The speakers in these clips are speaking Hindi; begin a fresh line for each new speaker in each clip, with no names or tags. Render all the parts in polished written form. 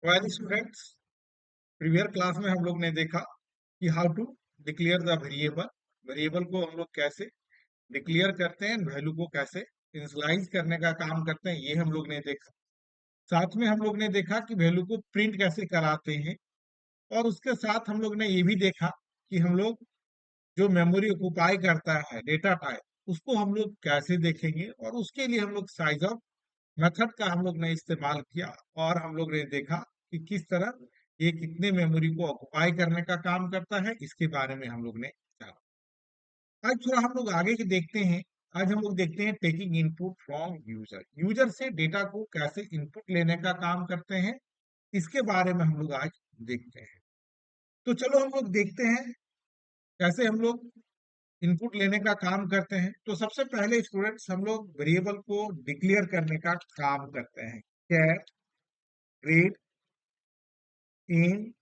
वेल स्टूडेंट्स, प्रीवियर क्लास में हम लोग ने देखा कि how to declare the variable. Variable को हम लोग कैसे डिक्लेयर करते हैं, वैल्यू को कैसे इनिशियलाइज करने का काम करते हैं, ये हम लोग ने देखा। साथ में हम लोग ने देखा कि वैल्यू को प्रिंट कैसे कराते हैं, और उसके साथ हम लोग ने ये भी देखा कि हम लोग जो मेमोरी ऑक्युपाई करता है डेटा टाइप, उसको हम लोग कैसे देखेंगे, और उसके लिए हम लोग साइज ऑफ मेथड का हम लोग ने इस्तेमाल किया। और हम लोग ने देखा कि किस तरह ये कितने मेमोरी को ऑक्युपाई करने का काम करता है, इसके बारे में हम लोग ने जाना। आज थोड़ा हम लोग आगे के देखते हैं। आज हम लोग देखते हैं taking input from user. User से डेटा को कैसे इनपुट लेने का काम करते हैं, इसके बारे में हम लोग आज देखते हैं। तो चलो हम लोग देखते हैं कैसे हम लोग इनपुट लेने का काम करते हैं। तो सबसे पहले स्टूडेंट्स, हम लोग वेरिएबल को डिक्लेयर करने का काम करते हैं। कैर, ग्रेड, इन,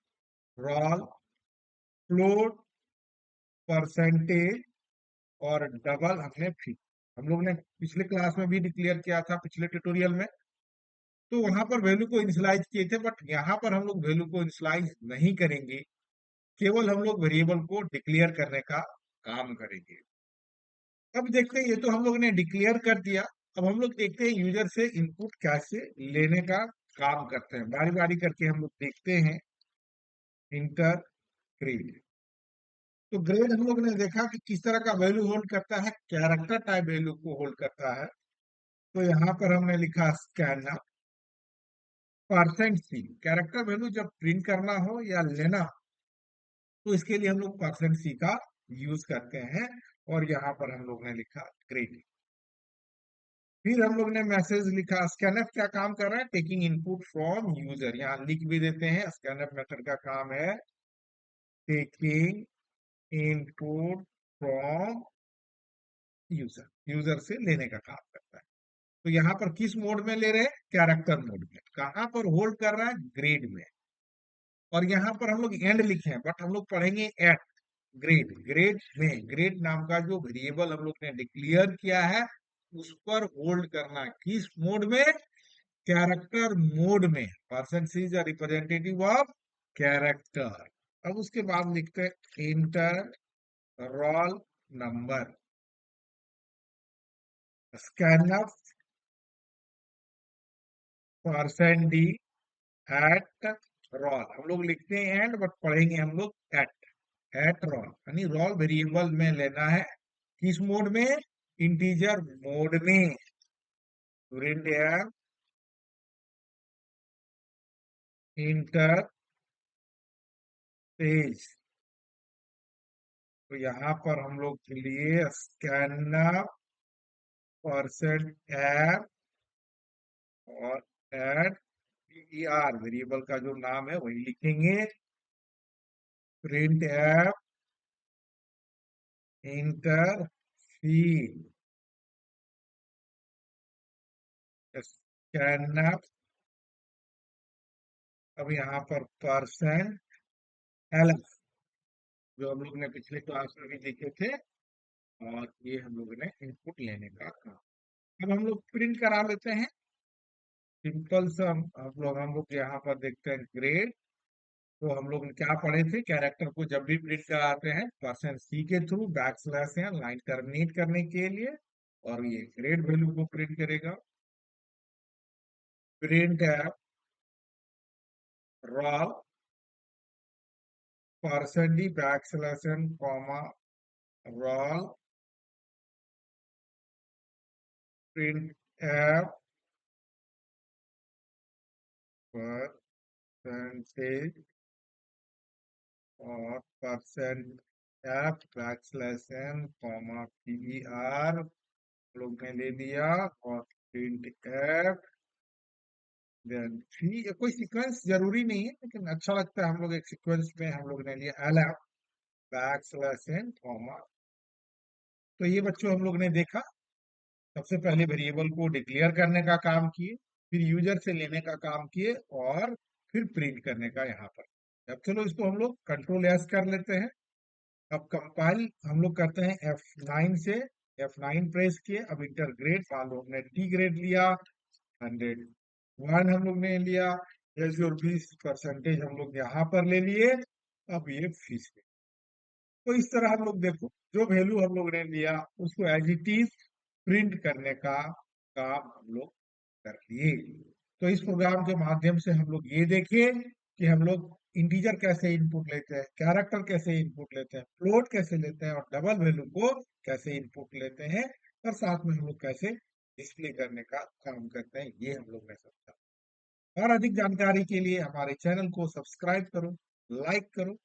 रोल, फ्लोट, परसेंटेज और डबल हमने फिट। हम लोग ने पिछले क्लास में भी डिक्लेयर किया था, पिछले ट्यूटोरियल में। तो वहां पर वैल्यू को इनिशियलाइज किए थे, बट यहाँ पर हम लोग वैल्यू को इनिशियलाइज नहीं करेंगे, केवल हम लोग वेरिएबल को डिक्लेयर करने का काम करेंगे। अब देखते हैं, ये तो हम लोग ने डिक्लेयर कर दिया। अब हम लोग देखते हैं यूजर से इनपुट कैसे लेने का काम करते हैं। बारी बारी करके हम लोग देखते हैं। Inter grade. तो ग्रेड हम लोग ने देखा कि किस तरह का वैल्यू होल्ड करता है, कैरेक्टर टाइप वैल्यू को होल्ड करता है। तो यहाँ पर हमने लिखा scan percent c. Character value जब प्रिंट करना हो या लेना हो, तो इसके लिए हम लोग परसेंट सी का यूज करते हैं। और यहाँ पर हम लोग ने लिखा ग्रेड। फिर हम लोग ने मैसेज लिखा। स्कैनफ क्या काम कर रहा है, टेकिंग इनपुट फ्रॉम यूजर। यहाँ लिख भी देते हैं, स्कैनफ मेथड का काम है taking input from user. User से लेने का काम करता है। तो यहाँ पर किस मोड में ले रहे हैं, कैरेक्टर मोड में। कहाँ पर होल्ड कर रहा है, ग्रेड में। और यहाँ पर हम लोग एंड लिखे हैं, बट हम लोग पढ़ेंगे एट ग्रेड। ग्रेड में, ग्रेड नाम का जो वेरिएबल हम लोग ने डिक्लेयर किया है, उस पर होल्ड करना। किस मोड में, कैरेक्टर मोड में। Percent c is representative of character. अब उसके बाद लिखते हैं enter roll number. Scan percent d at roll. हम लोग लिखते हैं एंड, बट पढ़ेंगे हम लोग एट रोल। यानी रोल वेरिएबल में लेना है। किस मोड में, इंटीजर मोड में। Print enter page. तो यहाँ पर हम लोग के लिए स्कैन परसेंट एप और एड पीईआर वेरिएबल का जो नाम है वही लिखेंगे। Print app inter field scan. अब यहाँ पर परसेंट एल, जो हम लोग ने पिछले क्लास में भी देखे थे। और ये हम लोग ने इनपुट लेने का काम। अब हम लोग प्रिंट करा लेते हैं। सिंपल सा हम लोग यहाँ पर देखते हैं ग्रेड। तो हम लोग क्या पढ़े थे, कैरेक्टर को जब भी प्रिंट कराते हैं परसेंट सी के थ्रू बैक स्लैश या लाइन टर्मिनेट करने के लिए, और ये ग्रेड वैल्यू को प्रिंट करेगा। Print f roll percent d back slash n comma roll print f percentage और percent f back slash n comma per लोग ने ले लिया। और प्रिंट एफ देन थ्री। कोई सीक्वेंस जरूरी नहीं है, लेकिन अच्छा लगता है हम लोग एक सीक्वेंस में हम लोग ने लिया l f back slash n comma. तो ये बच्चों हम लोग ने देखा, सबसे पहले वेरिएबल को डिक्लेयर करने का काम किए, फिर यूजर से लेने का काम किए, और फिर प्रिंट करने का यहाँ पर। अब चलो इसको हम लोग कंट्रोल एस कर लेते हैं। अब कंपाइल हम लोग करते हैं F9 से। F9 प्रेस किए। अब इंटर ग्रेड, मान लो हमने टी ग्रेड लिया, 101 हम लोग ने लिया। जैसे और 20% हम लोग यहाँ पर ले लिए। अब ये फीस में, तो इस तरह हम लोग देखो, जो वैल्यू हम लोग ने लिया उसको एज इट इज प्रिंट करने का काम हम लोग कर लिए। तो इस प्रोग्राम के माध्यम से हम लोग ये देखिए कि हम लोग इंटीजर कैसे इनपुट लेते हैं, कैरेक्टर कैसे इनपुट लेते हैं, फ्लोट कैसे लेते हैं, और डबल वैल्यू को कैसे इनपुट लेते हैं, और साथ में हम लोग कैसे डिस्प्ले करने का काम करते हैं, ये हम लोग ने समझा। और अधिक जानकारी के लिए हमारे चैनल को सब्सक्राइब करो, लाइक करो।